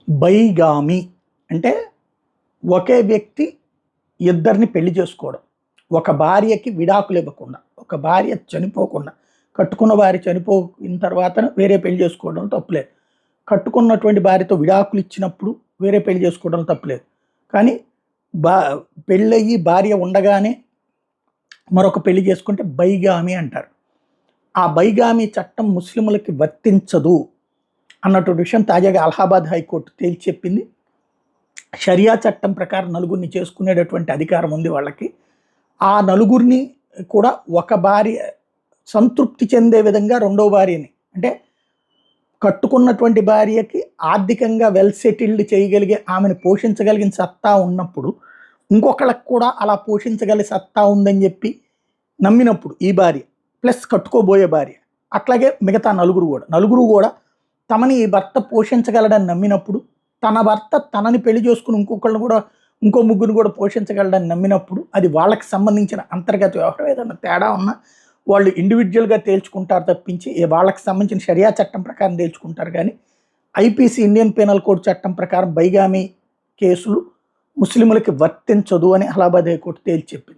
Bigamy అంటే ఒకే వ్యక్తి ఇద్దరిని పెళ్లి చేసుకోవడం. ఒక భార్యకి విడాకులు ఇవ్వకుండా, ఒక భార్య చనిపోకుండా, కట్టుకున్న భార్య చనిపోయిన తర్వాత వేరే పెళ్లి చేసుకోవడం తప్పులేదు. కట్టుకున్నటువంటి భార్యతో విడాకులు ఇచ్చినప్పుడు వేరే పెళ్లి చేసుకోవడం తప్పులేదు. కానీ బా పెళ్ళయ్యి భార్య ఉండగానే మరొక పెళ్లి చేసుకుంటే బైగామి అంటారు. ఆ బైగామి చట్టం ముస్లింలకి వర్తించదు అన్నటువంటి విషయం తాజాగా అలహాబాద్ హైకోర్టు తేల్చి చెప్పింది. షరియా చట్టం ప్రకారం నలుగురిని చేసుకునేటటువంటి అధికారం ఉంది వాళ్ళకి. ఆ నలుగురిని కూడా ఒక భార్య సంతృప్తి చెందే విధంగా రెండో భార్యని, అంటే కట్టుకున్నటువంటి భార్యకి ఆర్థికంగా వెల్ సెటిల్డ్ చేయగలిగే, ఆమెను పోషించగలిగిన సత్తా ఉన్నప్పుడు ఇంకొకళ్ళకి కూడా అలా పోషించగలిగే సత్తా ఉందని చెప్పి నమ్మినప్పుడు ఈ భార్య ప్లస్ కట్టుకోబోయే భార్య, అట్లాగే మిగతా నలుగురు కూడా తమని ఈ భర్త పోషించగలడని నమ్మినప్పుడు, తన భర్త తనని పెళ్లి చేసుకుని ఇంకో ముగ్గురు కూడా పోషించగలడని నమ్మినప్పుడు అది వాళ్ళకి సంబంధించిన అంతర్గత వ్యవహారం. ఏదైనా తేడా ఉన్నా వాళ్ళు ఇండివిజువల్గా తేల్చుకుంటారు తప్పించి వాళ్ళకి సంబంధించిన షరియా చట్టం ప్రకారం తేల్చుకుంటారు. కానీ ఐపీసీ ఇండియన్ పీనల్ కోడ్ చట్టం ప్రకారం బైగామి కేసులు ముస్లింలకి వర్తించదు అని అలహాబాద్ హైకోర్టు తేల్చి చెప్పింది.